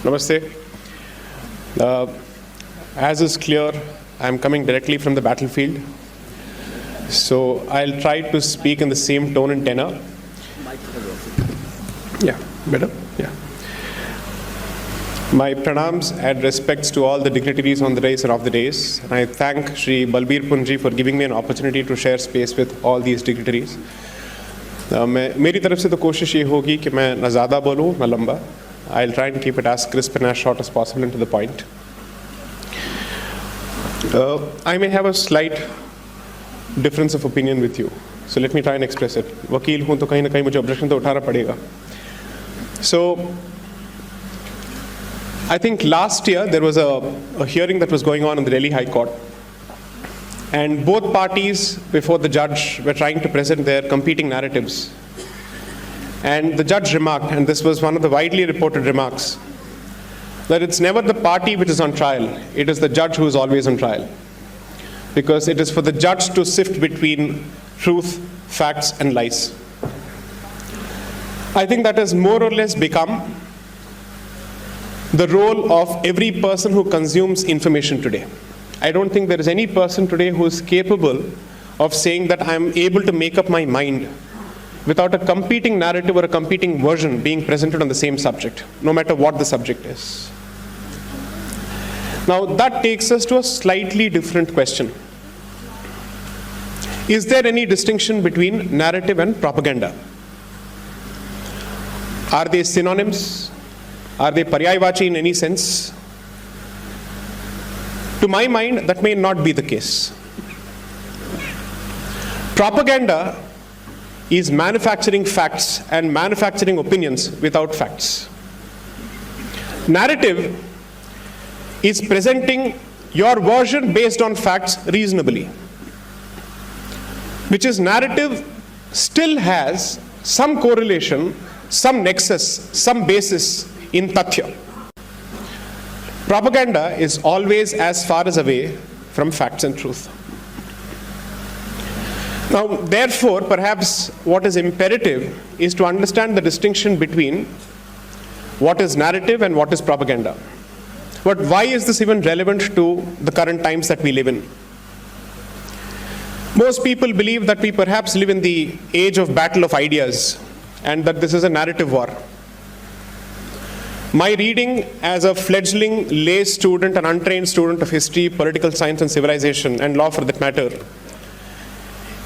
Namaste. As is clear, I'm coming directly from the battlefield. So I'll try to speak in the same tone and tenor. Yeah, better? Yeah. My pranams and respects to all the dignitaries on the days and off the days. And I thank Shri Balbir Punji for giving me an opportunity to share space with all these dignitaries. मेरी तरफ से तो कोशिश ये होगी कि मैं ना ज़्यादा बोलूँ ना लंबा. I'll try and keep it as crisp and as short as possible and to the point. I may have a slight difference of opinion with you. So let me try and express it. वकील हूँ तो कहीं ना कहीं मुझे objection तो उठाना पड़ेगा. So I think last year there was a hearing that was going on in the Delhi High Court. And both parties before the judge were trying to present their competing narratives. And the judge remarked, and this was one of the widely reported remarks, that it's never the party which is on trial, it is the judge who is always on trial. Because it is for the judge to sift between truth, facts, and lies. I think that has more or less become the role of every person who consumes information today. I don't think there is any person today who is capable of saying that I am able to make up my mind without a competing narrative or a competing version being presented on the same subject, no matter what the subject is. Now that takes us to a slightly different question. Is there any distinction between narrative and propaganda? Are they synonyms? Are they paryayvachi in any sense? To my mind, that may not be the case. Propaganda is manufacturing facts and manufacturing opinions without facts. Narrative is presenting your version based on facts reasonably, which is narrative still has some correlation, some nexus, some basis in tathya. Propaganda is always as far as away from facts and truth. Now, therefore, perhaps what is imperative is to understand the distinction between what is narrative and what is propaganda. But why is this even relevant to the current times that we live in? Most people believe that we perhaps live in the age of battle of ideas and that this is a narrative war. My reading as a fledgling lay student and untrained student of history, political science and civilization, and law for that matter,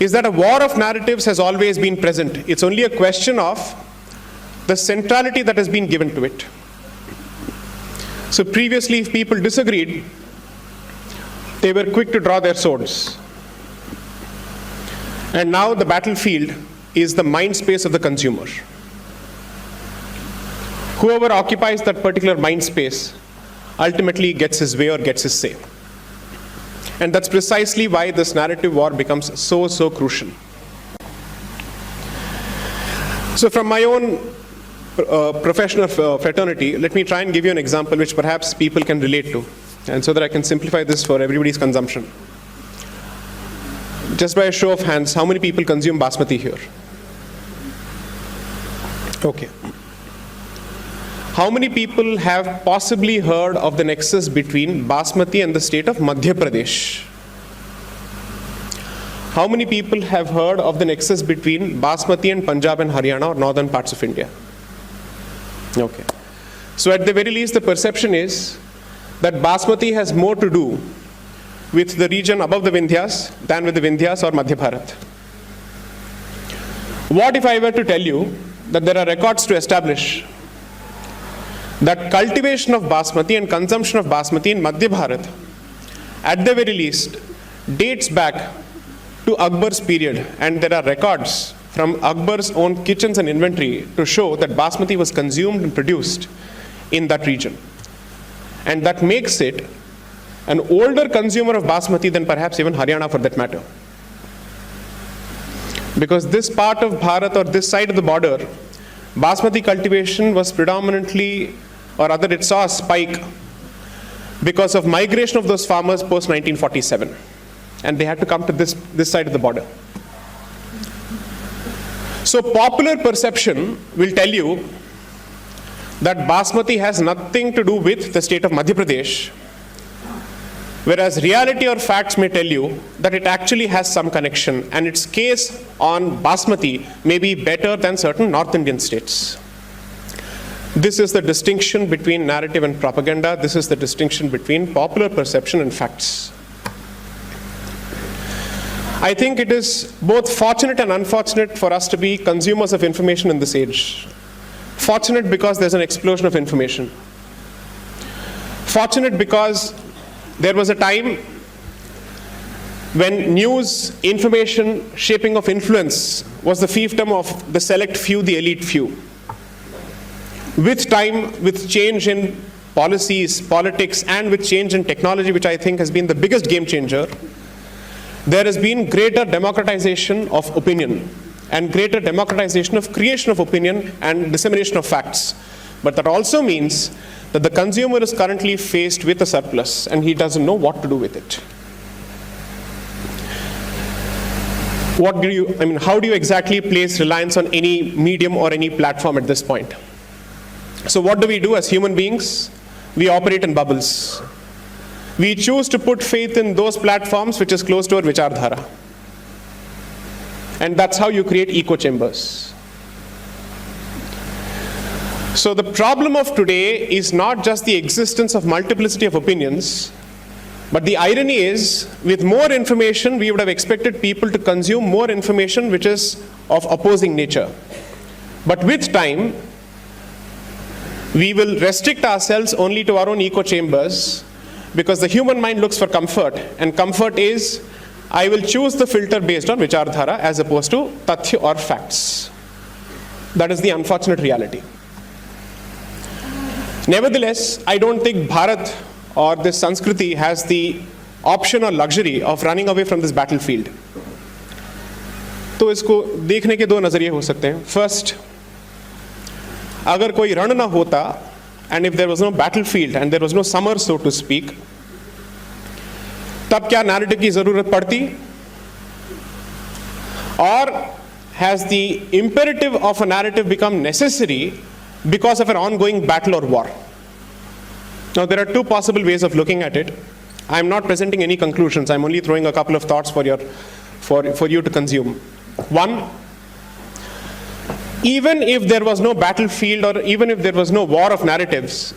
is that a war of narratives has always been present. It's only a question of the centrality that has been given to it. So previously, if people disagreed, they were quick to draw their swords. And now the battlefield is the mind space of the consumer. Whoever occupies that particular mind space ultimately gets his way or gets his say. And that's precisely why this narrative war becomes so crucial. So from my own profession of fraternity, let me try and give you an example which perhaps people can relate to, and so that I can simplify this for everybody's consumption. Just by a show of hands, how many people consume basmati here? Okay. How many people have possibly heard of the nexus between basmati and the state of Madhya Pradesh? How many people have heard of the nexus between basmati and Punjab and Haryana or northern parts of India? Okay. So at the very least, the perception is that basmati has more to do with the region above the Vindhyas than with the Vindhyas or Madhya Bharat. What if I were to tell you that there are records to establish that cultivation of basmati and consumption of basmati in Madhya Bharat, at the very least, dates back to Akbar's period, and there are records from Akbar's own kitchens and inventory to show that basmati was consumed and produced in that region. And that makes it an older consumer of basmati than perhaps even Haryana for that matter. Because this part of Bharat or this side of the border, basmati cultivation was predominantly, or rather it saw a spike because of migration of those farmers post 1947. And they had to come to this side of the border. So popular perception will tell you that Basmati has nothing to do with the state of Madhya Pradesh, whereas reality or facts may tell you that it actually has some connection, and its case on Basmati may be better than certain North Indian states. This is the distinction between narrative and propaganda. This is the distinction between popular perception and facts. I think it is both fortunate and unfortunate for us to be consumers of information in this age. Fortunate because there's an explosion of information. Fortunate because there was a time when news, information, shaping of influence was the fiefdom of the select few, the elite few. With time, with change in policies, politics, and with change in technology, which I think has been the biggest game changer, there has been greater democratization of opinion and greater democratization of creation of opinion and dissemination of facts. But that also means that the consumer is currently faced with a surplus and he doesn't know what to do with it. How do you exactly place reliance on any medium or any platform at this point? So what do we do as human beings? We operate in bubbles. We choose to put faith in those platforms which is close to our vichardhara. And that's how you create echo chambers. So the problem of today is not just the existence of multiplicity of opinions, but the irony is, with more information, we would have expected people to consume more information which is of opposing nature. But with time, we will restrict ourselves only to our own echo chambers, because the human mind looks for comfort, and comfort is, I will choose the filter based on vichardhara as opposed to tathya or facts. That is the unfortunate reality. Nevertheless, I don't think Bharat or this Sanskriti has the option or luxury of running away from this battlefield. तो इसको देखने के दो नजरिए हो सकते हैं. First, अगर कोई रण ना होता, and if there was no battlefield and there was no summer, so to speak, तब क्या narrative की जरूरत पड़ती? Or has the imperative of a narrative become necessary because of an ongoing battle or war? Now, there are two possible ways of looking at it. I am not presenting any conclusions. I am only throwing a couple of thoughts for you to consume. One, even if there was no battlefield or even if there was no war of narratives,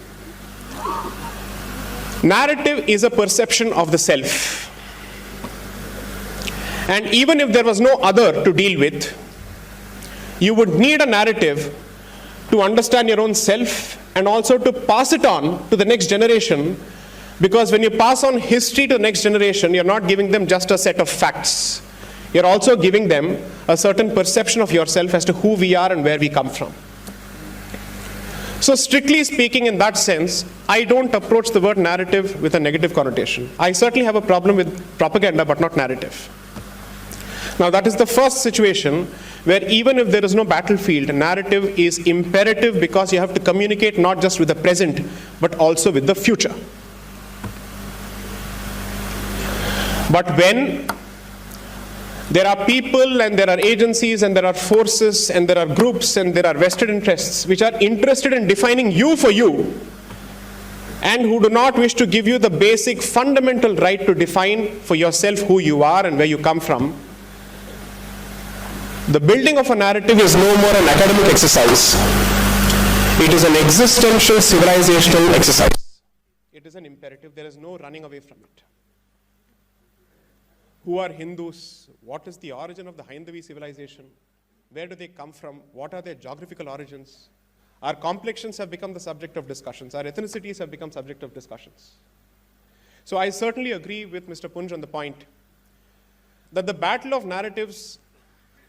narrative is a perception of the self. And even if there was no other to deal with, you would need a narrative to understand your own self and also to pass it on to the next generation, because when you pass on history to the next generation, you're not giving them just a set of facts. You're also giving them a certain perception of yourself as to who we are and where we come from. So strictly speaking, in that sense, I don't approach the word narrative with a negative connotation. I certainly have a problem with propaganda, but not narrative. Now, that is the first situation where even if there is no battlefield, narrative is imperative because you have to communicate not just with the present, but also with the future. But when there are people and there are agencies and there are forces and there are groups and there are vested interests which are interested in defining you for you and who do not wish to give you the basic fundamental right to define for yourself who you are and where you come from, the building of a narrative is no more an academic exercise. It is an existential civilizational exercise. It is an imperative. There is no running away from it. Who are Hindus? What is the origin of the Haindavi civilization? Where do they come from? What are their geographical origins? Our complexions have become the subject of discussions. Our ethnicities have become subject of discussions. So I certainly agree with Mr. Punj on the point that the battle of narratives,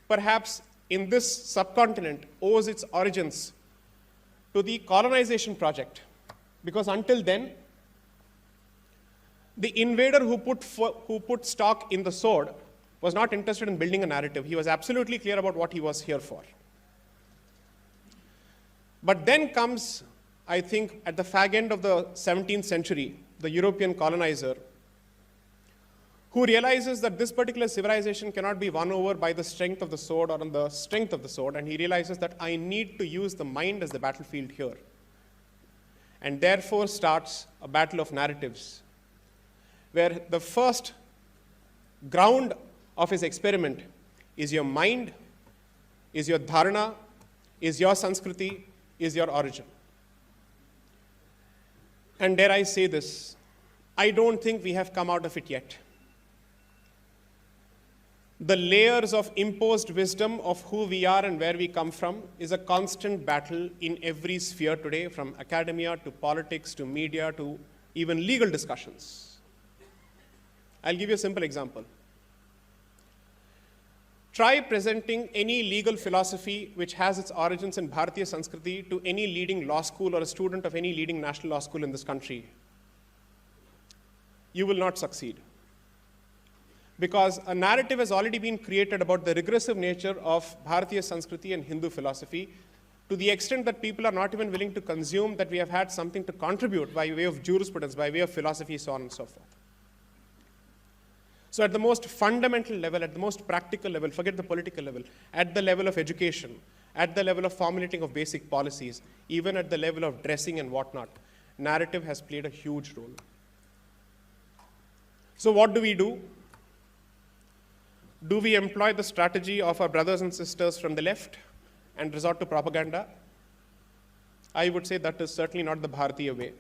perhaps in this subcontinent, owes its origins to the colonization project. Because until then, the invader who put stock in the sword was not interested in building a narrative. He was absolutely clear about what he was here for. But then comes, I think, at the fag end of the 17th century, the European colonizer, who realizes that this particular civilization cannot be won over by the strength of the sword or on the strength of the sword, and he realizes that I need to use the mind as the battlefield here. and therefore starts a battle of narratives, where the first ground of his experiment is your mind, is your dharana, is your sanskriti, is your origin. And dare I say this, I don't think we have come out of it yet. The layers of imposed wisdom of who we are and where we come from is a constant battle in every sphere today, from academia to politics to media to even legal discussions. I'll give you a simple example. Try presenting any legal philosophy which has its origins in Bharatiya Sanskriti to any leading law school or a student of any leading national law school in this country. You will not succeed. Because a narrative has already been created about the regressive nature of Bharatiya Sanskriti and Hindu philosophy, to the extent that people are not even willing to consume that we have had something to contribute by way of jurisprudence, by way of philosophy, so on and so forth. So at the most fundamental level, at the most practical level, forget the political level, at the level of education, at the level of formulating of basic policies, even at the level of dressing and whatnot, narrative has played a huge role. So what do we do? Do we employ the strategy of our brothers and sisters from the left and resort to propaganda? I would say that is certainly not the Bharatiya way.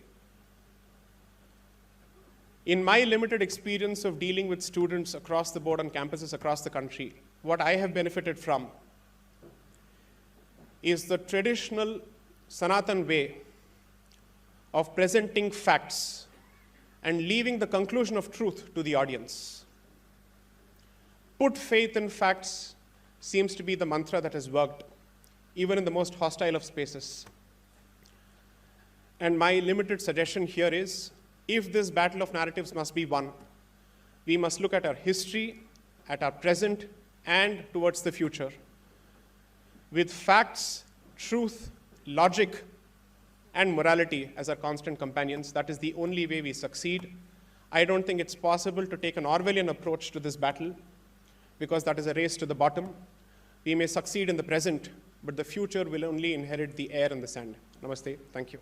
In my limited experience of dealing with students across the board on campuses across the country, what I have benefited from is the traditional Sanatan way of presenting facts and leaving the conclusion of truth to the audience. Put faith in facts seems to be the mantra that has worked, even in the most hostile of spaces. And my limited suggestion here is, if this battle of narratives must be won, we must look at our history, at our present, and towards the future. With facts, truth, logic, and morality as our constant companions, that is the only way we succeed. I don't think it's possible to take an Orwellian approach to this battle, because that is a race to the bottom. We may succeed in the present, but the future will only inherit the air and the sand. Namaste. Thank you.